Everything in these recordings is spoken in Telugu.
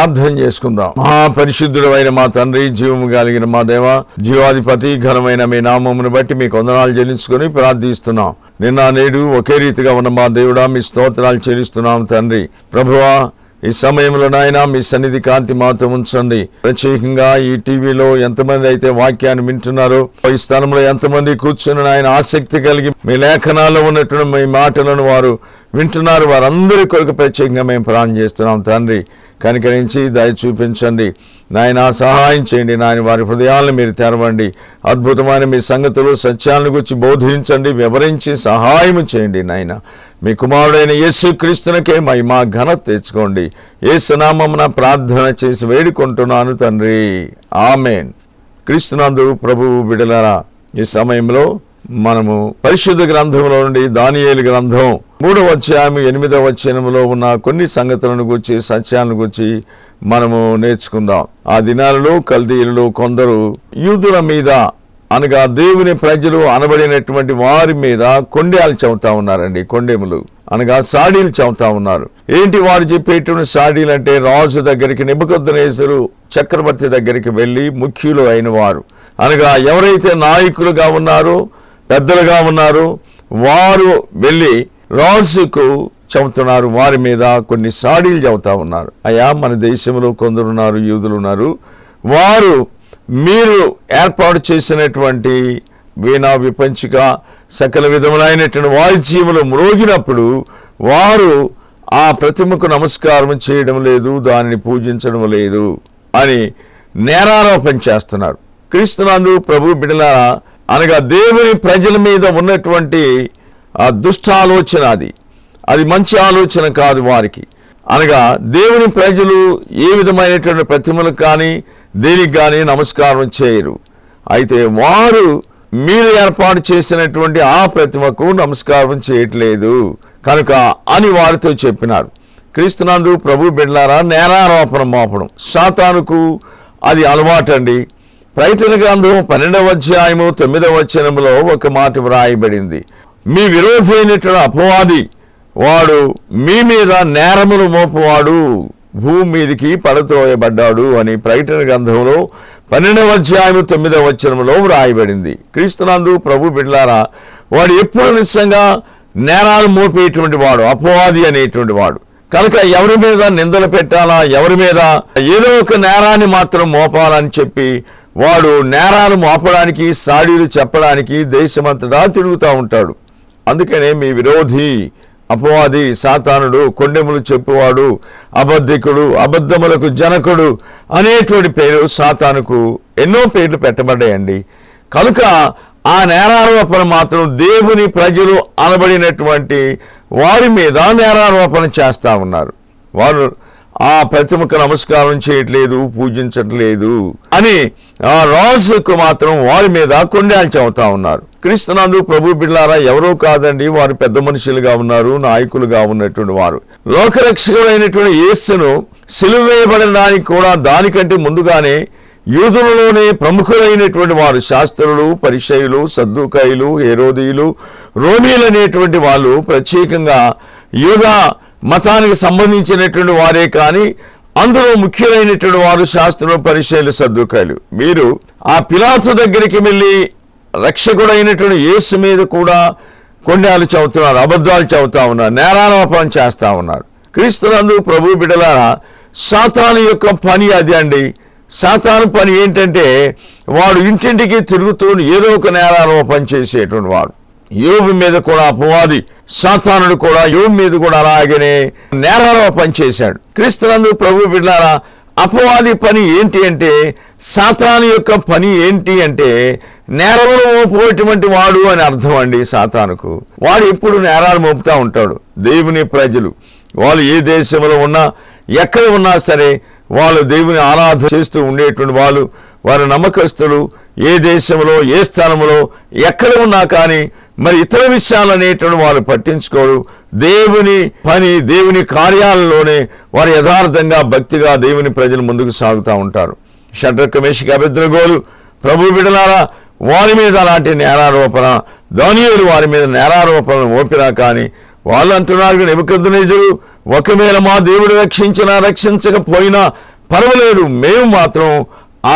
ప్రార్థన చేసుకుందాం. మహాపరిశుద్ధుడైన మా తండ్రి, జీవము కలిగిన మా దేవ, జీవాధిపతి, ఘనమైన మీ నామమును బట్టి మీకు వందనాలు చెల్లించుకొని ప్రార్థిస్తున్నాం. నిన్న నేడు ఒకే రీతిగా ఉన్న మా దేవుడా, మీ స్తోత్రాలు చెల్లిస్తున్నాం తండ్రి. ప్రభువా, ఈ సమయంలో నాయన మీ సన్నిధి కాంతి మాతో ఉంచండి. ప్రత్యేకంగా ఈ టీవీలో ఎంతమంది అయితే వాక్యాన్ని వింటున్నారో, ఈ స్థలంలో ఎంతమంది కూర్చుని నాయన ఆసక్తి కలిగి మీ లేఖనాల్లో ఉన్నటువంటి మీ మాటలను వారు వింటున్నారు, వారందరి కొరకు ప్రత్యేకంగా మేము ప్రార్థన చేస్తున్నాం తండ్రి. కనికరించి దయ చూపించండి నాయన, సహాయం చేయండి నాయన. వారి హృదయాలను మీరు తెరవండి. అద్భుతమైన మీ సంగతులు, సత్యాలను గురించి బోధించండి, వివరించి సహాయం చేయండి నాయన. మీ కుమారుడైన యేసుక్రీస్తునికే మహిమ ఘనత తెచ్చుకోండి. యేసు నామమున ప్రార్థన చేసి వేడుకుంటున్నాను తండ్రి, ఆమేన్. క్రీస్తునందు ప్రభువు బిడ్డలారా, ఈ సమయంలో మనము పరిశుద్ధ గ్రంథంలో నుండి దానియేలు గ్రంథం 3వ అధ్యాయం 8వ వచనంలో ఉన్న కొన్ని సంగతులను గురించి, సత్యాలను గురించి మనము నేర్చుకుందాం. ఆ దినాలలో కల్దీయులలో కొందరు యూదుల మీద, అనగా దేవుని ప్రజలు అనబడినటువంటి వారి మీద కొండేలు చెబుతా ఉన్నారండి. కొండెములు అనగా సాడీలు చెబుతా ఉన్నారు. ఏంటి వారు చెప్పేటువంటి సాడీలు అంటే, రాజు దగ్గరికి, నెబుకద్నెజరు చక్రవర్తి దగ్గరికి వెళ్లి ముఖ్యులు అయిన వారు, అనగా ఎవరైతే నాయకులుగా ఉన్నారో, పెద్దలుగా ఉన్నారు, వారు వెళ్లి రాజుకు చెబుతున్నారు. వారి మీద కొన్ని సాడీలు చెబుతా ఉన్నారు. అయ్యా, మన దేశంలో కొందరున్నారు, యూదులు ఉన్నారు, వారు మీరు ఏర్పాటు చేసినటువంటి వీణా, విపంచిక, సకల విధములైనటువంటి వాయిద్యములు మ్రోగినప్పుడు వారు ఆ ప్రతిమకు నమస్కారం చేయడం లేదు, దానిని పూజించడం లేదు అని నేరారోపణ చేస్తున్నారు. క్రీస్తునందు ప్రభు బిడ్డలారా, అనగా దేవుని ప్రజల మీద ఉన్నటువంటి ఆ దుష్ట ఆలోచన, అది మంచి ఆలోచన కాదు వారికి. అనగా దేవుని ప్రజలు ఏ విధమైనటువంటి ప్రతిమలకు కానీ దేనికి కానీ నమస్కారం చేయరు. అయితే వారు మీరు ఏర్పాటు చేసినటువంటి ఆ ప్రతిమకు నమస్కారం చేయట్లేదు కనుక అని వారితో చెప్పినారు. క్రీస్తునందు ప్రభు బిడ్డలారా, నేరారోపణ మోపడం సాతానుకు అది అలవాటండి. ప్రకటన గ్రంథం 12వ అధ్యాయం 9వ వచనంలో ఒక మాట వ్రాయబడింది, మీ విరోధి అయినటువంటి అపవాది వాడు మీ మీద నేరములు మోపువాడు, భూమి మీదికి పడతోయబడ్డాడు అని ప్రకటన గ్రంథంలో 12వ అధ్యాయం 9వ వచనంలో వ్రాయబడింది. క్రీస్తునందు ప్రభు బిడ్డలారా, వాడు ఎప్పుడు నిశ్చయంగా నేరాలు మోపేటువంటి వాడు, అపవాది అనేటువంటి వాడు. కనుక ఎవరి మీద నిందలు పెట్టాలా, ఎవరి మీద ఏదో ఒక నేరాన్ని మాత్రం మోపాలని చెప్పి వాడు నేరాలు మోపడానికి, సాడీలు చెప్పడానికి దేశమంతటా తిరుగుతూ ఉంటాడు. అందుకనే మీ విరోధి అపవాది సాతానుడు, కొండెములు చెప్పువాడు, అబద్ధికుడు, అబద్ధములకు జనకుడు అనేటువంటి పేరు సాతానుకు ఎన్నో పేర్లు పెట్టబడ్డాయండి. కనుక ఆ నేరారోపణ మాత్రం దేవుని ప్రజలు అనబడినటువంటి వారి మీద నేరారోపణ చేస్తా ఉన్నారు. వారు ఆ ప్రతిమకు నమస్కారం చేయట్లేదు, పూజించట్లేదు అని ఆ రాజుకు మాత్రం వారి మీద కొండేలు చెబుతా ఉన్నారు. క్రీస్తునందు ప్రభు బిడ్డలారా, ఎవరో కాదండి, వారు పెద్ద మనుషులుగా ఉన్నారు, నాయకులుగా ఉన్నటువంటి వారు. లోకరక్షకుడైనటువంటి యేసును సిలువ వేయబడడానికి కూడా దానికంటే ముందుగానే యూదులలోనే ప్రముఖులైనటువంటి వారు, శాస్త్రులు, పరిసయ్యులు, సద్దూకాయులు, హేరోదీయులు, రోమీలు అనేటువంటి వాళ్ళు ప్రత్యేకంగా యూదా మతానికి సంబంధించినటువంటి వారే కానీ అందులో ముఖ్యులైనటువంటి వారు శాస్త్రులు, పరిసయ్యులు, సద్దూకాయులు. మీరు ఆ పిలాతు దగ్గరికి వెళ్లి రక్షకుడైనటువంటి యేసు మీద కూడా కొండేలు చెబుతున్నారు, అబద్ధాలు చెబుతా ఉన్నారు, నేరారోపణ చేస్తా ఉన్నారు. క్రీస్తునందు ప్రభు బిడ్డలారా, సాతాను యొక్క పని అది అండి. సాతాను పని ఏంటంటే, వాడు ఇంటింటికి తిరుగుతూ ఏదో ఒక నేరారోపణ చేసేటువంటి వాడు. యోబు మీద కూడా అపవాది సాతానుడు కూడా యోబు మీద కూడా అలాగనే నేరారోపణ చేశాడు. క్రీస్తునందు ప్రభు బిడ్డలారా, అపవాది పని ఏంటి అంటే, సాతాను యొక్క పని ఏంటి అంటే నేరములు మోపేటువంటి వాడు అని అర్థం అండి. సాతానుకు వాడు ఎప్పుడు నేరాలు మోపుతా ఉంటాడు. దేవుని ప్రజలు వాళ్ళు ఏ దేశంలో ఉన్నా, ఎక్కడ ఉన్నా సరే, వాళ్ళు దేవుని ఆరాధన చేస్తూ ఉండేటువంటి వాళ్ళు, వారి నమ్మకస్తులు ఏ దేశంలో, ఏ స్థలంలో, ఎక్కడ ఉన్నా కానీ మరి ఇతర విషయాలు అనేటువంటి వారు పట్టించుకోరు. దేవుని పని, దేవుని కార్యాలలోనే వారు యథార్థంగా, భక్తిగా దేవుని ప్రజలు ముందుకు సాగుతూ ఉంటారు. షడ్రక్, మేషక్, అబేద్నెగోలు ప్రభు బిడ్డలారా, వారి మీద అలాంటి నేరారోపణ, దానియేలు వారి మీద నేరారోపణ మోపినా కానీ వాళ్ళు అంటున్నారు, నెబుకద్నెజరు ఒకవేళ మా దేవుడు రక్షించినా రక్షించకపోయినా పర్వాలేదు, మేము మాత్రం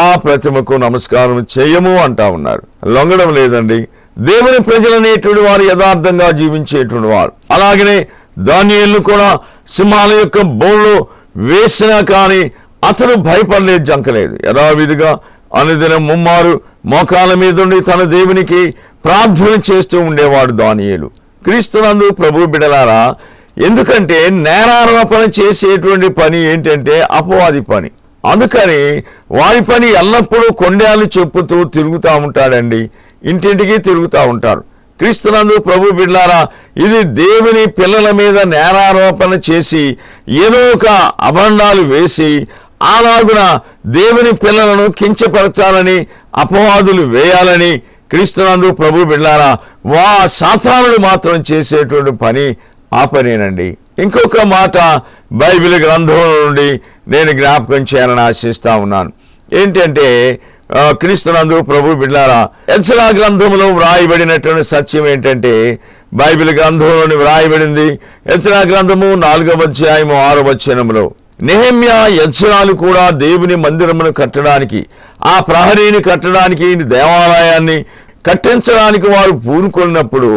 ఆ ప్రతిమకు నమస్కారం చేయము అంటా ఉన్నారు. లొంగడం లేదండి. దేవుని ప్రజలనేటువంటి వారు యథార్థంగా జీవించేటువంటి వారు. అలాగనే దానియేలును కూడా సింహాల యొక్క బోన్లో వేసినా కానీ అతను భయపడలేదు, జంకలేదు. యథావిధిగా అనుదినం ముమ్మారు మోకాళ్ళ మీదుండి తన దేవునికి ప్రార్థన చేస్తూ ఉండేవాడు దానియేలు. క్రీస్తునందు ప్రభు బిడ్డలారా, ఎందుకంటే నేరారోపణ చేసేటువంటి పని ఏంటంటే అపవాది పని. అందుకని వారి పని ఎల్లప్పుడూ కొండేలు చెప్పుతూ తిరుగుతూ ఉంటాడండి, ఇంటింటికి తిరుగుతూ ఉంటారు. క్రీస్తునందు ప్రభు బిడ్డలారా, ఇది దేవుని పిల్లల మీద నేరారోపణ చేసి ఏదో ఒక అభండాలు వేసి అలాగున దేవుని పిల్లలను కించపరచాలని అపవాదులు వేయాలని క్రీస్తునందు ప్రభు బిడ్డలారా సాతానుడు మాత్రం చేసేటువంటి పని ఆ పనేనండి. ఇంకొక మాట బైబిల్ గ్రంథంలో నుండి నేను జ్ఞాపకం చేయాలని ఆశిస్తా ఉన్నాను. ఏంటంటే క్రీస్తునందు ప్రభు బిడ్డలారా, ఎజ్రా గ్రంథంలో వ్రాయబడినటువంటి సత్యం ఏంటంటే, బైబిల్ గ్రంథంలోని వ్రాయబడింది ఎజ్రా గ్రంథము 4వ అధ్యాయము 6వ వచనములో, నెహెమ్యా ఎజ్రాలు కూడా దేవుని మందిరమును కట్టడానికి, ఆ ప్రహరీని కట్టడానికి, దేవాలయాన్ని కట్టించడానికి వారు పూనుకున్నప్పుడు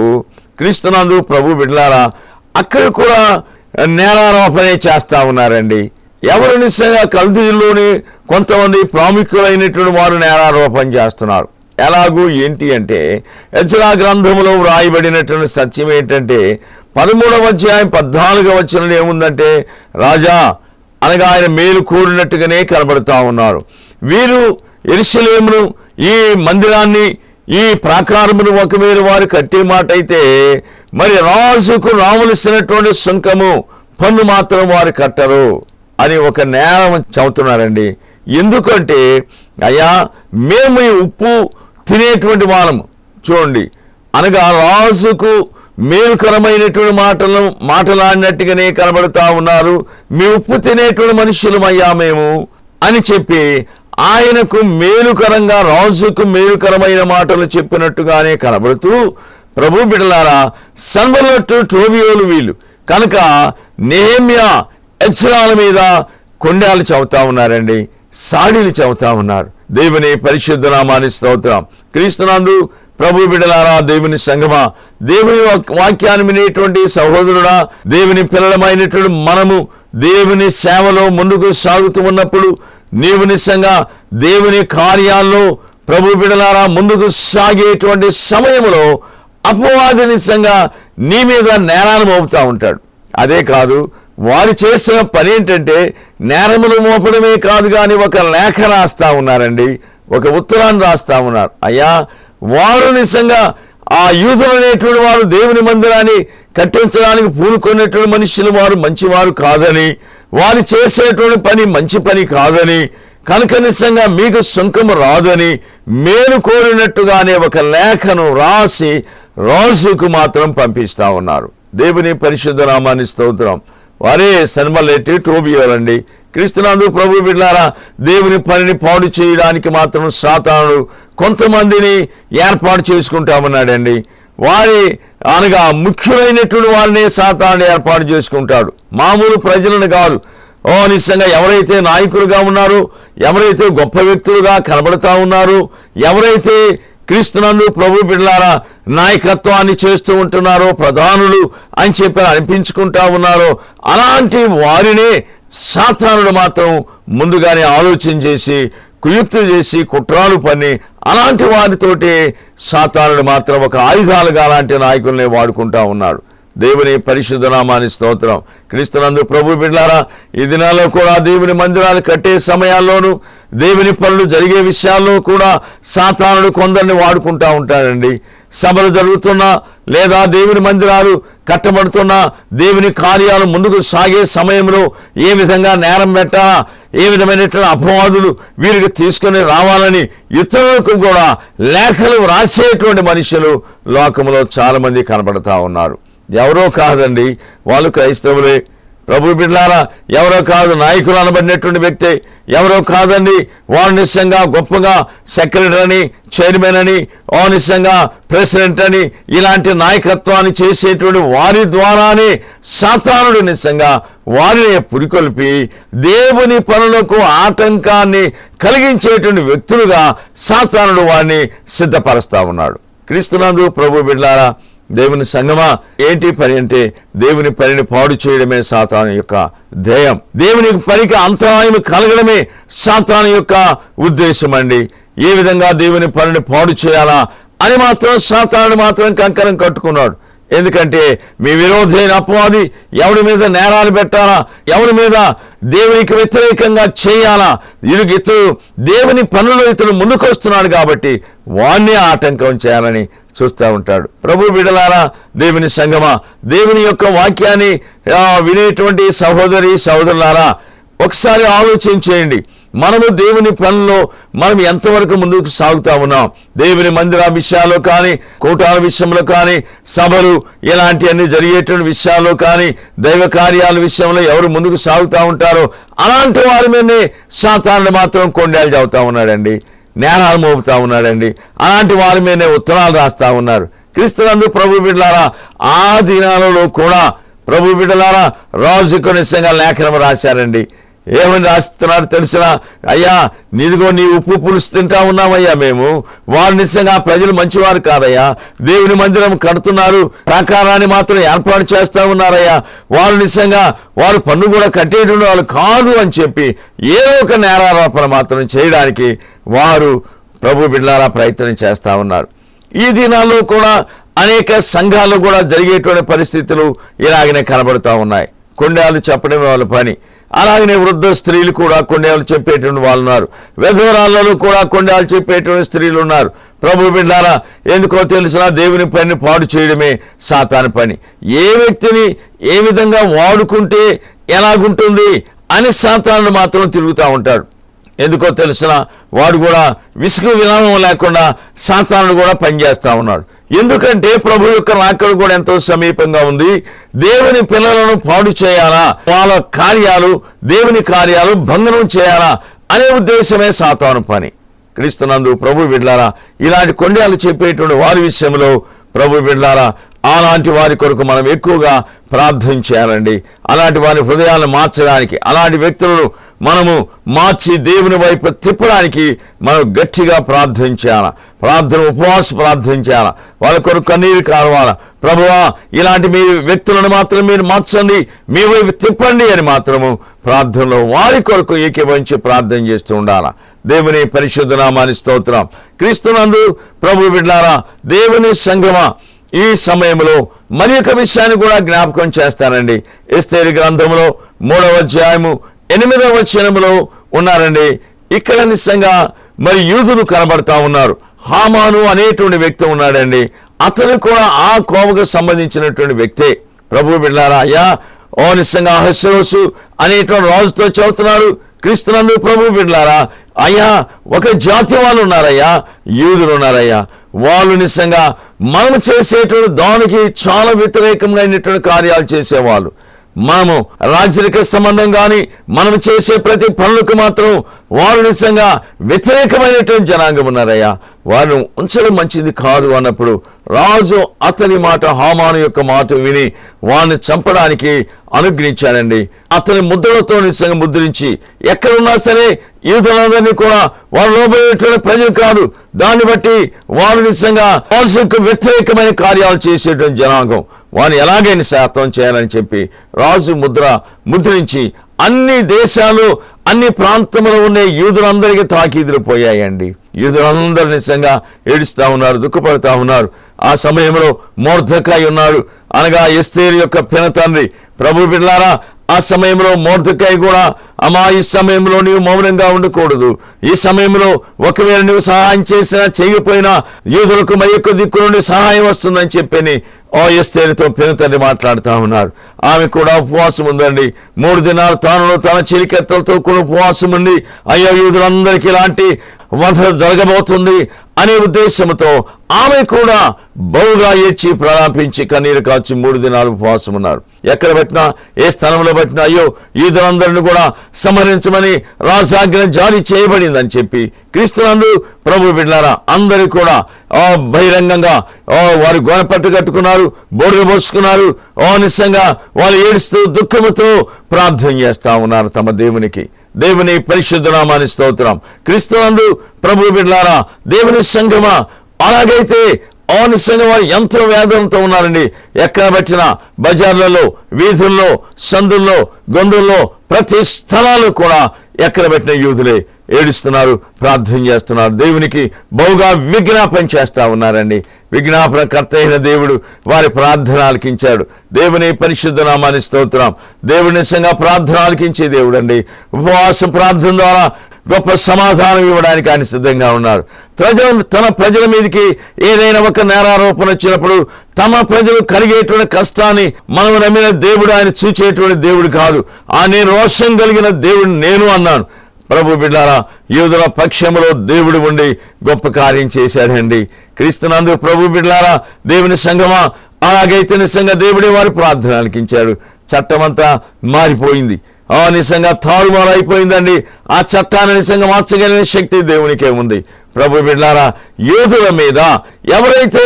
క్రీస్తునందు ప్రభు బిడ్డలారా అక్కడ కూడా నేరారోపణే చేస్తా ఉన్నారండి. ఎవరు నిశ్చయంగా కల్దీల్లోని కొంతమంది ప్రాముఖ్యులైనటువంటి వారు నేరారోపణ చేస్తున్నారు. ఎలాగూ ఏంటి అంటే, ఎజ్రా గ్రంథంలో వ్రాయబడినటువంటి సత్యం ఏంటంటే 13వ అధ్యాయం 14వ వచనంలో ఏముందంటే, రాజా అనగా ఆయన మేలు కోరినట్టుగానే కనబడతా ఉన్నారు. వీరు యెరూషలేమును, ఈ మందిరాన్ని, ఈ ప్రాకారమును ఒకవేళ వారు కట్టే మాట అయితే మరి రాజుకు రావలసినటువంటి సుంకము పన్ను మాత్రం వారు కట్టరు అని ఒక నేరం చెబుతున్నారండి. ఎందుకంటే అయ్యా మేము ఈ ఉప్పు తినేటువంటి వాళ్ళము, చూడండి అనగా రాజుకు మేలుకరమైనటువంటి మాటలాడినట్టుగానే కనబడుతా ఉన్నారు. మీ ఉప్పు తినేటువంటి మనుషులమయ్యా మేము అని చెప్పి ఆయనకు మేలుకరంగా, రాజుకు మేలుకరమైన మాటలు చెప్పినట్టుగానే కనబడుతూ, ప్రభు బిడ్డలారా సన్బల్లతు టోబియోలు వీళ్ళు కనుక నెహెమ్యా ఎజ్రాల మీద కొండాలు చెబుతా ఉన్నారండి, సాడీలు చెబుతా ఉన్నారు. దేవుని పరిశుద్ధ నామాన్ని స్తోత్రం. క్రీస్తునందు ప్రభు బిడ్డలారా, దేవుని సంగమా, దేవుని వాక్యాన్ని వినేటువంటి సహోదరుడా, దేవుని పిల్లలమైనటువంటి మనము దేవుని సేవలో ముందుకు సాగుతూ ఉన్నప్పుడు నీవు నిజంగా దేవుని కార్యాల్లో ప్రభు బిడ్డలారా ముందుకు సాగేటువంటి సమయంలో అపవాది నిజంగా నీ మీద నేరాలు మోపుతా ఉంటాడు. అదే కాదు, వారు చేసిన పని ఏంటంటే నేరములు మోపడమే కాదు కానీ ఒక లేఖ రాస్తా ఉన్నారండి, ఒక ఉత్తరాన్ని రాస్తా ఉన్నారు. అయ్యా వారు నిజంగా ఆ యూదులు అనేటువంటి వారు దేవుని మందిరాన్ని కట్టించడానికి పూనుకునేటువంటి మనుషులు వారు మంచివారు కాదని, వారు చేసేటువంటి పని మంచి పని కాదని, కనుక నిజంగా మీకు సుంకము రాదని మేలు కోరినట్టుగానే ఒక లేఖను రాసి రాజుకు మాత్రం పంపిస్తా ఉన్నారు. దేవుని పరిశుద్ధ నామాన్ని స్తోత్రం. వారే సన్బల్లతు టోబియోలండి. క్రీస్తునందు ప్రభు బిడ్డలారా, దేవుని పనిని పాడు చేయడానికి మాత్రం సాతానుడు కొంతమందిని ఏర్పాటు చేసుకుంటామన్నాడండి. వారి అనగా ముఖ్యులైనటువంటి వారిని సాతానుడు ఏర్పాటు చేసుకుంటాడు, మామూలు ప్రజలను కాదు. నిజంగా ఎవరైతే నాయకులుగా ఉన్నారో, ఎవరైతే గొప్ప వ్యక్తులుగా కనబడతా ఉన్నారో, ఎవరైతే క్రీస్తునందు ప్రభు బిడ్డలారా నాయకత్వాన్ని చేస్తూ ఉంటున్నారో, ప్రధానులు అని చెప్పి అనిపించుకుంటా ఉన్నారో, అలాంటి వారినే సాతానుడు మాత్రం ముందుగానే ఆలోచన చేసి, కుయుక్తులు చేసి, కుట్రాలు పన్ని అలాంటి వారితోటి సాతానుడు మాత్రం ఒక ఆయుధాలుగా అలాంటి నాయకుల్ని వాడుకుంటా ఉన్నాడు. దేవుని పరిశుద్ధ నామాన్ని స్తోత్రం. క్రీస్తునందు ప్రభు బిడ్డలారా, ఈ దినాల్లో కూడా దేవుని మందిరాలు కట్టే సమయాల్లోనూ, దేవుని పనులు జరిగే విషయాల్లో కూడా సాతానుడు కొందరిని వాడుకుంటా ఉంటాడండి. సభలు జరుగుతున్నా లేదా దేవుని మందిరాలు కట్టబడుతున్నా, దేవుని కార్యాలు ముందుకు సాగే సమయంలో ఏ విధంగా నేరం పెట్టాలా, ఏ విధమైనటువంటి అపవాదులు వీరికి తీసుకుని రావాలని ఇతరులకు కూడా లేఖలు రాసేటువంటి మనుషులు లోకంలో చాలా మంది కనబడతా ఉన్నారు. ఎవరో కాదండి, వాళ్ళు క్రైస్తవులే, ప్రభు బిడ్డలారా, ఎవరో కాదు నాయకులు అనబడినటువంటి వ్యక్తి, ఎవరో కాదండి, వారు నిజంగా గొప్పగా సెక్రటరీ అని, చైర్మన్ అని, నిజంగా ప్రెసిడెంట్ అని, ఇలాంటి నాయకత్వాన్ని చేసేటువంటి వారి ద్వారానే సాతానుడు నిజంగా వారిని పురికొల్పి దేవుని పనులకు ఆటంకాన్ని కలిగించేటువంటి వ్యక్తులుగా సాతానుడు వారిని సిద్ధపరుస్తా ఉన్నాడు. క్రీస్తునందు ప్రభు బిడ్డలారా, దేవుని సంగమా, ఏంటి పని అంటే దేవుని పనిని పాడు చేయడమే సాతాను యొక్క ధ్యేయం. దేవుని పనికి అంతరాయం కలగడమే సాతాను యొక్క ఉద్దేశం అండి. ఏ విధంగా దేవుని పనిని పాడు చేయాలా అని మాత్రం సాతాను మాత్రం కంకణం కట్టుకున్నాడు. ఎందుకంటే మీ విరోధి అయిన అపవాది ఎవరి మీద నేరాలు పెట్టాలా, ఎవరి మీద దేవునికి వ్యతిరేకంగా చేయాలా, ఇతడు దేవుని పనులు ఇతడు ముందుకొస్తున్నాడు కాబట్టి వాణ్ణి ఆటంకం చేయాలని చూస్తూ ఉంటాడు. ప్రభు బిడ్డలారా, దేవుని సంగమా, దేవుని యొక్క వాక్యాన్ని వినేటువంటి సహోదరి సహోదరులారా, ఒకసారి ఆలోచన చేయండి. మనము దేవుని పనుల్లో మనం ఎంతవరకు ముందుకు సాగుతా ఉన్నాం? దేవుని మందిర విషయాల్లో కానీ, కూటాల విషయంలో కానీ, సభలు ఇలాంటివన్నీ జరిగేటువంటి విషయాల్లో కానీ, దైవ కార్యాల విషయంలో ఎవరు ముందుకు సాగుతూ ఉంటారో అలాంటి వారి మీదనే సాతానుడు మాత్రం కొండేలు చదువుతా ఉన్నాడండి, నేరాలు మోపుతా ఉన్నాడండి. అలాంటి వారి మీదనే ఉత్తరాలు రాస్తా ఉన్నారు. క్రీస్తునందు ప్రభు బిడ్డలారా, ఆ దినాలలో కూడా ప్రభు బిడ్డలారా రాజుకు నిజంగా లేఖనం రాశారండి. ఏమని రాస్తున్నారు తెలిసినా? అయ్యా, నీదిగో నీ ఉప్పు పులుసు తింటా ఉన్నామయ్యా మేము. వారు నిజంగా ప్రజలు మంచివారు కాదయ్యా, దేవుని మందిరం కడుతున్నారు, ప్రాకారాన్ని మాత్రం ఏర్పాటు చేస్తా ఉన్నారయ్యా, వారు నిజంగా వారు పన్ను కూడా కట్టేటువంటి వాళ్ళు కాదు అని చెప్పి ఏదో ఒక నేరారోపణ మాత్రం చేయడానికి వారు ప్రభు బిడ్డలారా ప్రయత్నం చేస్తా ఉన్నారు. ఈ దినాల్లో కూడా అనేక సంఘాల్లో కూడా జరిగేటువంటి పరిస్థితులు ఇలాగనే కనబడుతూ ఉన్నాయి. కొండేలు చెప్పడమే వాళ్ళ పని. అలాగనే వృద్ధ స్త్రీలు కూడా కొండేలు చెప్పేటువంటి వాళ్ళు ఉన్నారు. విధవరాళ్ళలో కూడా కొండేలు చెప్పేటువంటి స్త్రీలు ఉన్నారు. ప్రభు బిడ్డలారా, ఎందుకో తెలిసినా దేవుని పనిని పాడు చేయడమే సాతాను పని. ఏ వ్యక్తిని ఏ విధంగా వాడుకుంటే ఎలాగుంటుంది అని సాతాను మాత్రం తిరుగుతూ ఉంటాడు. ఎందుకో తెలిసినా వాడు కూడా విసుగు విరామం లేకుండా సాతానుడు కూడా పనిచేస్తా ఉన్నాడు. ఎందుకంటే ప్రభు యొక్క రాకడ కూడా ఎంతో సమీపంగా ఉంది. దేవుని పిల్లలను పాడు చేయాలా, వాళ్ళ కార్యాలు దేవుని కార్యాలు భంగనం చేయాలా అనే ఉద్దేశమే సాతాను పని. క్రీస్తునందు ప్రభు బిడ్డలారా, ఇలాంటి కొండలు చెప్పేటువంటి వారి విషయంలో ప్రభు బిడ్డలారా, అలాంటి వారి కొరకు మనం ఎక్కువగా ప్రార్థన చేయాలండి. అలాంటి వారి హృదయాలను మార్చడానికి, అలాంటి వ్యక్తులను మనము మార్చి దేవుని వైపు తిప్పడానికి మనం గట్టిగా ప్రార్థన చేయాలా, ఉపవాస ప్రార్థన చేయాలా, వాళ్ళ కొరకు కన్నీరు కారవాలా. ప్రభువా, ఇలాంటి మీ వ్యక్తులను మాత్రం మీరు మార్చండి, మీ వైపు తిప్పండి అని మాత్రము ప్రార్థనలో వారి కొరకు ఏకీభవించి ప్రార్థన చేస్తూ ఉండాలా. దేవుని పరిశుద్ధ నామానికి స్తోత్రం. క్రీస్తునందు ప్రభు బిడ్డలారా, దేవుని సంగమా, ఈ సమయంలో మరి ఒక విషయాన్ని కూడా జ్ఞాపకం చేస్తానండి. ఎస్తేరు గ్రంథంలో 3వ అధ్యాయము 8వ వచనములో ఉన్నారండి. ఇక్కడ నిజంగా మరి యూదులు కనబడతా ఉన్నారు. హామాను అనేటువంటి వ్యక్తి ఉన్నాడండి. అతను కూడా ఆ కోవకు సంబంధించినటువంటి వ్యక్తే. ప్రభు బిడ్డలారా, అయ్యా, నిజంగా అహస్వేరోసు అనేటువంటి రాజుతో చెబుతున్నారు. క్రీస్తునందు ప్రభు బిడ్డలారా, అయ్యా, ఒక జాతి వాళ్ళు ఉన్నారయ్యా, యూదులు ఉన్నారయ్యా. వాళ్ళు నిజంగా మనం చేసేటువంటి దానికి చాలా వ్యతిరేకమైనటువంటి కార్యాలు చేసేవాళ్ళు. మనము రాజరిక సంబంధం కానీ మనం చేసే ప్రతి పనులకు మాత్రం వారు నిజంగా వ్యతిరేకమైనటువంటి జనాంగం ఉన్నారయ్యా. వారిని ఉంచడం మంచిది కాదు అన్నప్పుడు రాజు అతని మాట, హామాను యొక్క మాట విని వారిని చంపడానికి అనుగ్రహించాడండి. అతని ముద్రలతో నిజంగా ముద్రించి ఎక్కడున్నా సరే యూదులందరినీ కూడా వారు లోబడేటువంటి ప్రజలు కాదు, దాన్ని బట్టి వారు నిజంగా రాజుకు వ్యతిరేకమైన కార్యాలు చేసేటువంటి జనాంగం, వారిని ఎలాగైనా శాతం చేయాలని చెప్పి రాజు ముద్రించి అన్ని దేశాలు అన్ని ప్రాంతంలో ఉండే యూదులందరికీ తాకీదులు పోయాయండి. యూదులందరూ నిజంగా ఏడుస్తా ఉన్నారు, దుఃఖపడతా ఉన్నారు. ఆ సమయంలో మొర్దెకై ఉన్నాడు, అనగా ఎస్తేరు యొక్క పినతండ్రి. ప్రభు బిడ్డలారా, ఆ సమయంలో మొర్దెకై కూడా, అమ్మా, ఈ సమయంలో నీవు మౌనంగా ఉండకూడదు. ఈ సమయంలో ఒకవేళ నువ్వు సహాయం చేసినా చేయకపోయినా యూదులకు మరి ఎక్కువ దిక్కు నుండి సహాయం వస్తుందని చెప్పని ఎస్తేరుతో పినతండ్రి మాట్లాడుతూ ఉన్నారు. ఆమె కూడా ఉపవాసం ఉందండి. 3 దినాలు తాను తన చిలికెత్తలతో కూడా ఉపవాసం ఉండి, అయ్యో, యూదులందరికీ ఇలాంటి వధ జరగబోతుంది అనే ఉద్దేశంతో ఆమె కూడా బహుగా ఏడ్చి ప్రలాపించి కన్నీరు కాచి 3 దినాలు ఉపవాసం ఉన్నారు. ఎక్కడ పట్టినా ఏ స్థలంలో పట్టినా అయ్యో యూదులందరినీ కూడా సంహరించమని రాజాజ్ఞ జారీ చేయబడిందని చెప్పి క్రీస్తునందు ప్రభు బిడ్డలారా అందరూ కూడా బహిరంగంగా వారు గోనపట్టు కట్టుకున్నారు, బోర్లు పోసుకున్నారు. నిజంగా వాళ్ళు ఏడుస్తూ దుఃఖముతో ప్రార్థన చేస్తా ఉన్నారు తమ దేవునికి. దేవుని పరిశుద్ధ నామాన్ని స్తోత్రం. క్రీస్తునందు ప్రభు బిడ్డలారా దేవుని సంఘమా అలాగైతే నిజంగా వారు ఎంతో వేదనతో ఉన్నారండి. ఎక్కడ పట్టినా బజార్లలో, వీధుల్లో, సందుల్లో, గొంతుల్లో, ప్రతి స్థలాలు కూడా ఎక్కడ పెట్టిన యూదులే ఏడుస్తున్నారు, ప్రార్థన చేస్తున్నారు, దేవునికి బహుగా విజ్ఞాపన చేస్తా ఉన్నారండి. విజ్ఞాపనకర్త అయిన దేవుడు వారి ప్రార్థన ఆలకించాడు. దేవుని పరిశుద్ధ నామాన్ని స్తోత్రం. దేవుడి నిజంగా ప్రార్థన ఆలకించే దేవుడు అండి. ఉపవాస ప్రార్థన ద్వారా గొప్ప సమాధానం ఇవ్వడానికి ఆయన సిద్ధంగా ఉన్నారు. తన ప్రజల మీదకి ఏదైనా ఒక నేరారోపణ వచ్చినప్పుడు తమ ప్రజలు కలిగేటువంటి కష్టాన్ని మనం నమ్మిన దేవుడు ఆయన చూచేటువంటి దేవుడు కాదు. నేను రోషం కలిగిన దేవుడు నేను అన్నాను. ప్రభు బిడ్డారా యూదుల పక్షంలో దేవుడు ఉండి గొప్ప కార్యం చేశాడండి. క్రీస్తునందు ప్రభు బిడ్డారా దేవుని సంఘమా అలాగైతే నిజంగా దేవుడే వారి ప్రార్థన ఆలకించాడు. చట్టమంతా మారిపోయింది. నిజంగా తారుమారు అయిపోయిందండి. ఆ చట్టాన్ని నిజంగా మార్చగలిగిన శక్తి దేవునికే ఉంది. ప్రభు బిడ్డలారా యూదుల మీద ఎవరైతే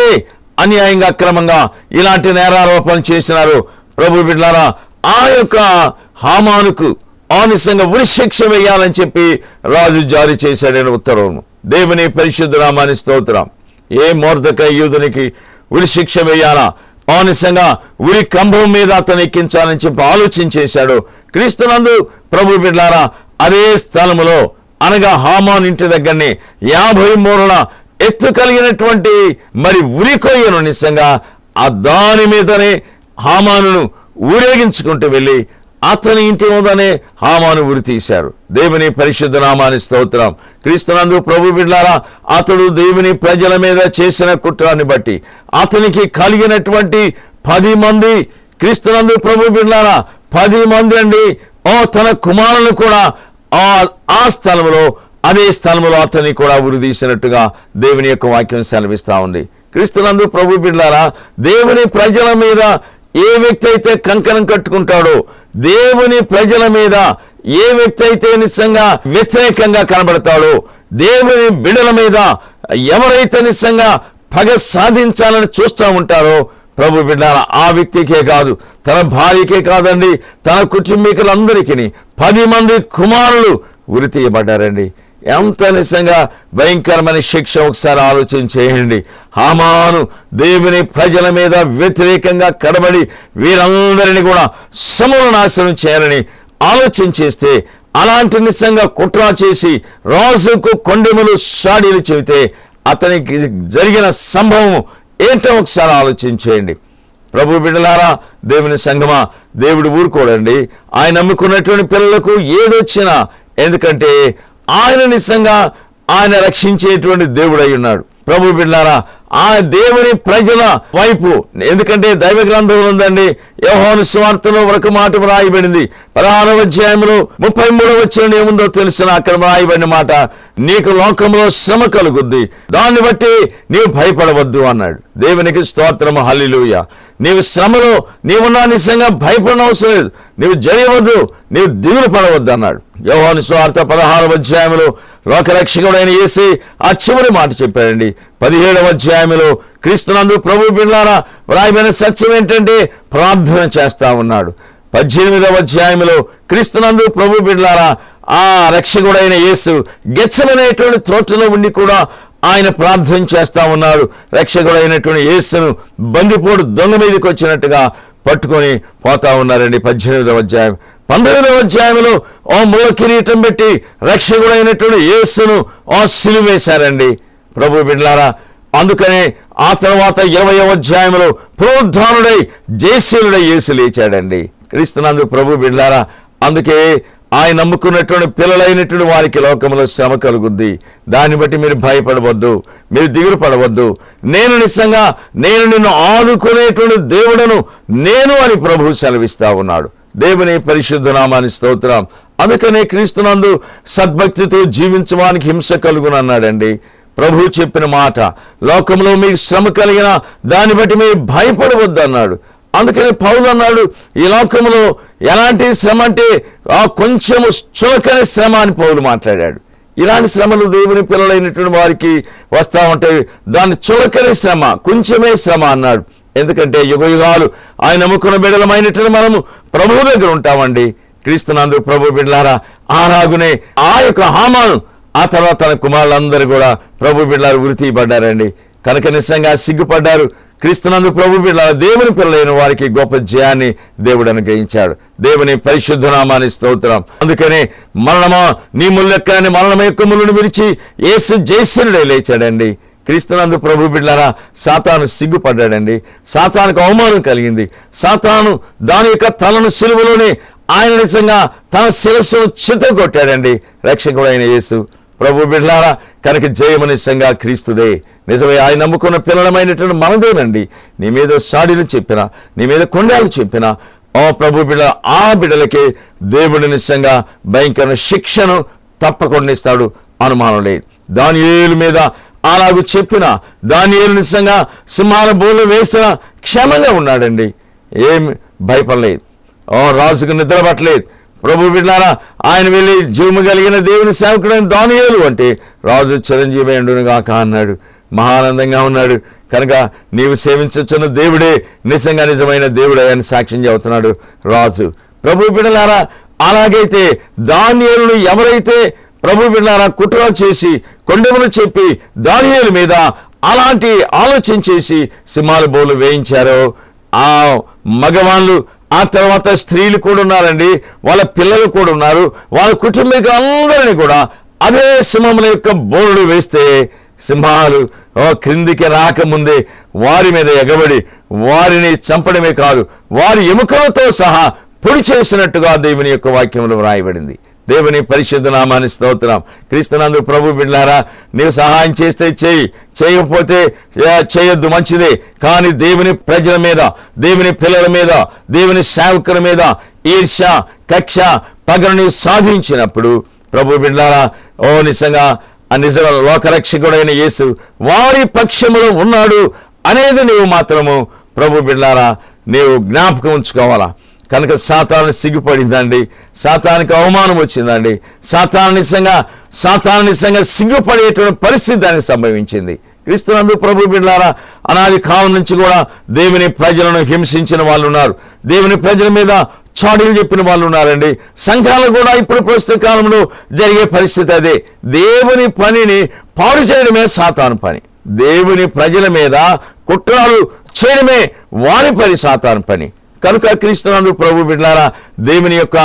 అన్యాయంగా అక్రమంగా ఇలాంటి నేరారోపణలు చేసినారో ప్రభు బిడ్డలారా ఆ యొక్క హామానుకు నిజంగా ఉరిశిక్ష వేయాలని చెప్పి రాజు జారీ చేశాడని ఉత్తర్వును. దేవుని పరిశుద్ధ నామాన్ని స్తోత్రం. ఏ మొర్దెకై యూదునికి ఉరిశిక్ష వేయాలా, నిజంగా ఉరి కంబం మీద అతను ఎక్కించాలని చెప్పి ఆలోచించేశాడు. క్రీస్తునందు ప్రభు బిడ్డలారా అదే స్థలములో అనగా హామాను ఇంటి దగ్గరనే 50 మూరల ఎత్తు కలిగినటువంటి మరి ఉరికొయ్యను నిజంగా దాని మీదనే హామానును ఊరేగించుకుంటూ వెళ్ళి అతని ఇంటి ముందనే హామాను ఉరి తీశారు. దేవుని పరిశుద్ధ నామాన్ని స్తోత్రం. క్రీస్తునందు ప్రభు బిడ్డలారా అతడు దేవుని ప్రజల మీద చేసిన కుట్రాన్ని బట్టి అతనికి కలిగినటువంటి 10 మంది క్రీస్తునందు ప్రభు బిడ్డలారా 10 మంది అండి తన కుమారులను కూడా ఆ స్థలంలో అదే స్థలంలో అతన్ని కూడా ఉరి తీసినట్టుగా దేవుని యొక్క వాక్యం సెలవిస్తా ఉంది. క్రీస్తునందు ప్రభు బిడ్డలారా దేవుని ప్రజల మీద ఏ వ్యక్తి అయితే కంకణం కట్టుకుంటాడో, దేవుని ప్రజల మీద ఏ వ్యక్తి అయితే నిజంగా వ్యతిరేకంగా కనబడతాడో, దేవుని బిడ్డల మీద ఎవరైతే నిజంగా పగ సాధించాలని చూస్తూ ఉంటారో ప్రభు బిడ్డలారా ఆ వ్యక్తికే కాదు, తన భార్యకే కాదండి, తన కుటుంబీకులందరికీ 10 మంది కుమారులు ఉరి తీయబడ్డారండి. ఎంత నిజంగా భయంకరమైన శిక్ష ఒకసారి ఆలోచన చేయండి. హామాను దేవుని ప్రజల మీద వ్యతిరేకంగా కడబడి వీరందరినీ కూడా సమూల నాశనం చేయాలని ఆలోచన చేస్తే, అలాంటి నిజంగా కుట్ర చేసి రాజుకు కొండెములు షాడీలు చెబితే అతనికి జరిగిన సంభవం ఏంటో ఒకసారి ఆలోచన చేయండి. ప్రభు బిడ్డలారా దేవుని సంఘమా దేవుడు ఊరుకోడండి. ఆయన నమ్ముకున్నటువంటి పిల్లలకు ఏదొచ్చినా, ఎందుకంటే ఆయన నిజంగా ఆయన రక్షించేటువంటి దేవుడై ఉన్నాడు. ప్రభు బిడ్డలారా ఆ దేవుని ప్రజల వైపు, ఎందుకంటే దైవ గ్రంథంలో ఉందండి యోహాను సువార్తలో ఒక మాట వ్రాయబడింది 16వ అధ్యాయంలో 33వ వచనం ఏముందో తెలుసునా? అక్కడ వ్రాయబడిన మాట, నీకు లోకంలో శ్రమ కలుగుద్ది, దాన్ని బట్టి నీవు భయపడవద్దు అన్నాడు. దేవునికి స్తోత్రము, హల్లెలూయా. నీవు శ్రమలో నీవున్నా నిజంగా భయపడనవసరం లేదు, నీవు జయవద్దు, నీవు దిగులు పడవద్దు అన్నాడు. యోహాను సువార్త 16వ అధ్యాయంలో లోకరక్షకుడైన యేసు ఆ చివరి మాట చెప్పాడండి. 17వ అధ్యాయంలో క్రీస్తునందు ప్రభు బిడ్డలారా వ్రాయబడిన సత్యం ఏంటంటే ప్రార్థన చేస్తా ఉన్నాడు. 18వ అధ్యాయంలో క్రీస్తునందు ప్రభు బిడ్డలారా ఆ రక్షకుడైన యేసు గెత్సెమనేటువంటి తోటలో ఉండి కూడా ఆయన ప్రార్థన చేస్తా ఉన్నారు. రక్షకుడైనటువంటి యేసును బందిపోటు దొంగ మీదకి వచ్చినట్టుగా పట్టుకొని పోతా ఉన్నారండి. 18వ అధ్యాయం 19వ అధ్యాయంలో మూల కిరీటం పెట్టి రక్షకుడైనటువంటి యేసును సిలువేశారండి ప్రభు బిడ్డలారా. అందుకనే ఆ తర్వాత 20వ అధ్యాయంలో పునరుద్ధానుడై జయశీలుడై యేసు లేచాడండి. క్రీస్తునందు ప్రభు బిడ్డలారా అందుకే ఆయన నమ్ముకున్నటువంటి పిల్లలైనటువంటి వారికి లోకంలో శ్రమ కలుగుద్ది, దాన్ని బట్టి మీరు భయపడవద్దు, మీరు దిగులు పడవద్దు, నేను నిజంగా నిన్ను ఆదుకునేటువంటి దేవుడను నేను అని ప్రభువు సెలవిస్తా ఉన్నాడు. దేవుని పరిశుద్ధ నామాన్ని స్తోత్రం. అందుకనే క్రీస్తునందు సద్భక్తితో జీవించడానికి హింస కలుగునన్నాడండి ప్రభువు చెప్పిన మాట. లోకంలో మీకు శ్రమ కలిగిన దాన్ని బట్టి మీరు భయపడవద్దు అన్నాడు. అందుకని పౌలు అన్నాడు, ఈ లోకంలో ఎలాంటి శ్రమ అంటే కొంచెము చులకని శ్రమ అని పౌలు మాట్లాడాడు. ఇలాంటి శ్రమలు దేవుని పిల్లలైనటువంటి వారికి వస్తా ఉంటాయి. దాన్ని చులకని శ్రమ, కొంచెమే శ్రమ అన్నాడు. ఎందుకంటే యుగయుగాలు ఆయన నమ్ముకున్న బిడ్డలమైనటువంటి మనము ప్రభువు దగ్గర ఉంటామండి. క్రీస్తునందు ప్రభు బిడ్డలారా, ఆరాగునే ఆ యొక్క హామాను ఆ తర్వాత తన కుమారులందరూ కూడా ప్రభు బిడ్డలారు ఉరి తీయబడ్డారండి. కనుక నిజంగా సిగ్గుపడ్డారు. క్రీస్తునందు ప్రభు బిడ్డలారా, దేవుని పిల్లలైన వారికి గొప్ప జయాన్ని దేవుడు అనుగ్రహించాడు. దేవుని పరిశుద్ధ నామాన్ని స్తోత్రం. అందుకనే మరణమా నీ ముల్లెక్కని మరణం యొక్క ముళ్ళను విరిచి యేసు జయశీలుడై లేచాడండి. క్రీస్తునందు ప్రభు బిడ్డలారా, సాతాను సిగ్గుపడ్డాడండి. సాతానుకు అవమానం కలిగింది. సాతాను దాని యొక్క తలను సిలువలోనే ఆయన నిజంగా తన శిరస్సును చితగొట్టాడండి. రక్షకుడైన యేసు ప్రభు బిడ్డలారా, కనుక జయము నిజంగా క్రీస్తుదే. నిజమే, ఆయన నమ్ముకున్న పిల్లలమైనటువంటి మనదేనండి. నీ మీద సాడిలు చెప్పినా, నీ మీద కొండాలు చెప్పినా, ప్రభు బిడ్డ ఆ బిడ్డలకే దేవుడు నిజంగా భయంకర శిక్షను తప్పకుండా ఇస్తాడు, అనుమానం లేదు. దానియేలు మీద అలాగూ చెప్పినా, దానియేలు నిజంగా సింహాల బోలు వేసినా క్షేమంగా ఉన్నాడండి. ఏమి భయపడలేదు. రాజుకు నిద్ర పట్టలేదు. ప్రభు బిడ్డలారా, ఆయన వెళ్ళి జీవము కలిగిన దేవుని సేవకుడైన దానియేలు అంటే రాజు చిరంజీవి ఎండునుగాక అన్నాడు. మహానందంగా ఉన్నాడు. కనుక నీవు సేవించున్న దేవుడే నిజంగా నిజమైన దేవుడే అని సాక్ష్యం చెబుతున్నాడు రాజు. ప్రభు బిడ్డలారా, అలాగైతే దానియేలును ఎవరైతే ప్రభు బిడ్డలారా కుట్ర చేసి కొండెములు చెప్పి దానియేలు మీద అలాంటి ఆలోచన చేసి సింహాల బోలు వేయించారో ఆ మగవాళ్ళు, ఆ తర్వాత స్త్రీలు కూడా ఉన్నారండి, వాళ్ళ పిల్లలు కూడా ఉన్నారు, వాళ్ళ కుటుంబీకులందరినీ కూడా అదే సింహముల యొక్క బోరుడు వేస్తే సింహాలు క్రిందికి రాకముందే వారి మీద ఎగబడి వారిని చంపడమే కాదు, వారి ఎముకలతో సహా పొడి చేసినట్టుగా దేవుని యొక్క వాక్యంలో వ్రాయబడింది. దేవుని పరిశుద్ధ నామాన్ని స్తోత్రం. క్రీస్తునందు ప్రభు బిడ్డలారా, నీవు సహాయం చేస్తే చేయకపోతే చేయొద్దు, మంచిదే. కానీ దేవుని ప్రజల మీద, దేవుని పిల్లల మీద, దేవుని సేవకుల మీద ఈర్ష్య, కక్ష, పగను నీవు సాధించినప్పుడు ప్రభు బిడ్డలారా, నిజంగా నిజంగా లోకరక్షకుడైన యేసు వారి పక్షములో ఉన్నాడు అనేది నీవు మాత్రము ప్రభు బిడ్డలారా నీవు జ్ఞాపకం ఉంచుకోవాలా. కనుక సాతాను సిగ్గుపడిందండి, సాతానికి అవమానం వచ్చిందండి, సాతాను నిజంగా సిగ్గుపడేటువంటి పరిస్థితి దానికి సంభవించింది. క్రీస్తునందు ప్రభు బిడ్డలారా, అనాది కాలం నుంచి కూడా దేవుని ప్రజలను హింసించిన వాళ్ళు ఉన్నారు, దేవుని ప్రజల మీద చాడీలు చెప్పిన వాళ్ళు ఉన్నారండి. సంఘాలు కూడా ఇప్పుడు ప్రస్తుత కాలంలో జరిగే పరిస్థితి అదే. దేవుని పనిని పాడు చేయడమే సాతాను పని. దేవుని ప్రజల మీద కుట్రలు చేయడమే వారి పని, సాతాను పని. కనుక క్రీస్తునందు ప్రభు బిడ్డలారా, దేవుని యొక్క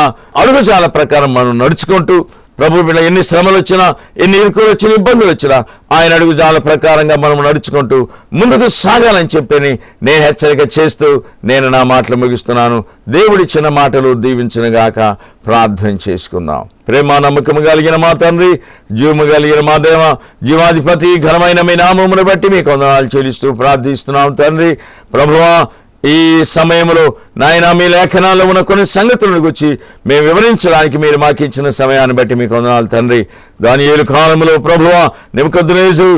అడుగుజాల ప్రకారం మనం నడుచుకుంటూ ప్రభు బిడ్డ ఎన్ని శ్రమలు వచ్చినా, ఎన్ని ఇరుకులు వచ్చినా, ఇబ్బందులు వచ్చినా ఆయన అడుగుజాల ప్రకారంగా మనం నడుచుకుంటూ ముందుకు సాగాలని చెప్పని నేను హెచ్చరిక చేస్తూ నేను నా మాటలు ముగిస్తున్నాను. దేవుడిచ్చిన మాటలు దీవించునుగాక. ప్రార్థన చేసుకుందాం. ప్రేమ నమ్మకము కలిగిన మా తండ్రి, జీవము కలిగిన మా దేవ, జీవాధిపతి, ఘనమైన మీ నామమును బట్టి మీకు వందనాలు చెల్లిస్తూ ప్రార్థిస్తున్నాం తండ్రి. ప్రభువా, ఈ సమయంలో నాయన మీ లేఖనాల్లో ఉన్న కొన్ని సంగతులను గురించి మేము వివరించడానికి మీరు మాకు ఇచ్చిన సమయాన్ని బట్టి మీకు వందనాలు తండ్రి. దానియేలు కాలంలో ప్రభువా, నెబుకద్నెజరు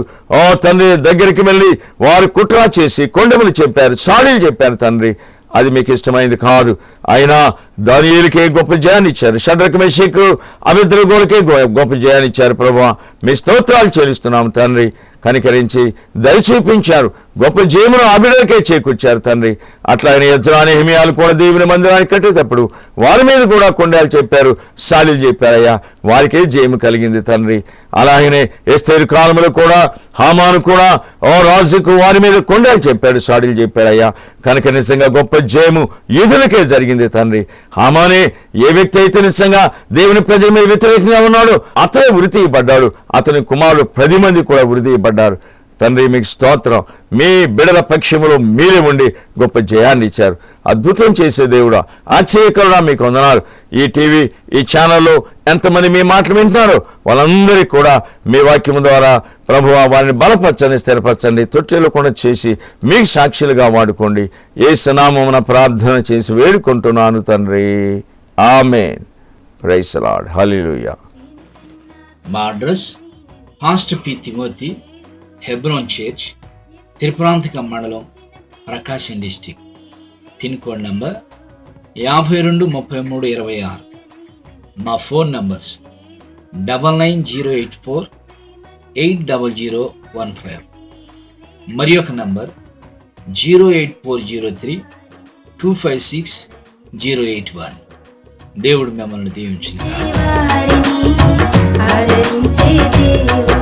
తండ్రి దగ్గరికి వెళ్ళి వారు కుట్ర చేసి కొండెములు చెప్పారు, చాడీలు చెప్పారు తండ్రి. అది మీకు ఇష్టమైంది కాదు. అయినా దానియేలుకే గొప్ప జయాన్ని ఇచ్చారు. షడ్రక్, మెషకు, అబేద్నెగోలకే గొప్ప జయాన్ని ఇచ్చారు. ప్రభువా, మీ స్తోత్రాలు చెల్లిస్తున్నాము తండ్రి. కనికరించి దయ చూపించారు, గొప్ప జయమును ఆ బిడ్డలకే చేకూర్చారు తండ్రి. అట్లాగే యెజ్రా, నెహెమియాలు కూడా దేవుని మందిరానికి కట్టేటప్పుడు వారి మీద కూడా కొండలు చెప్పారు, సాడీలు చెప్పారయ్యా, వారికే జయము కలిగింది తండ్రి. అలాగనే ఎస్తేరు కాలంలో కూడా హామాను కూడా రాజుకు వారి మీద కొండలు చెప్పాడు, సాడీలు చెప్పారయ్యా. కనుక నిజంగా గొప్ప జయము యూదులకే జరిగింది తండ్రి. హామానే ఏ వ్యక్తి అయితే నిజంగా దేవుని ప్రజల మీద వ్యతిరేకంగా ఉన్నాడో అతనే ఉరి తీయబడ్డాడు, అతని కుమారుడు 10 మంది కూడా ఉరి తీయబడ్డారు. తండ్రి మీకు స్తోత్రం. మీ బిడల పక్షములో మీరే ఉండి గొప్ప జయాన్ని ఇచ్చారు. అద్భుతం చేసే దేవుడా, ఆశ్చర్యకరుడా మీకు వందనాలు. ఈ టీవీ, ఈ ఛానల్లో ఎంతమంది మీ మాటలు వింటున్నారో వాళ్ళందరికీ కూడా మీ వాక్యము ద్వారా ప్రభువా వారిని బలపరచండి, స్థిరపరచండి, తొట్టెలకుండా చేసి మీకు సాక్షులుగా వాడుకోండి. యేసు నామమున ప్రార్థన చేసి వేడుకుంటున్నాను తండ్రి. Amen. Praise the lord. Hallelujah. మా address pastor P. Timothy, Hebron church, Tripurantaka మండలం, Prakasam district. Pin code number 523326. మా ఫోన్ నంబర్స్ 9908480015. మరి ఒక నంబర్ 08403256081. దేవుడు మిమ్మల్ని దీవించింది.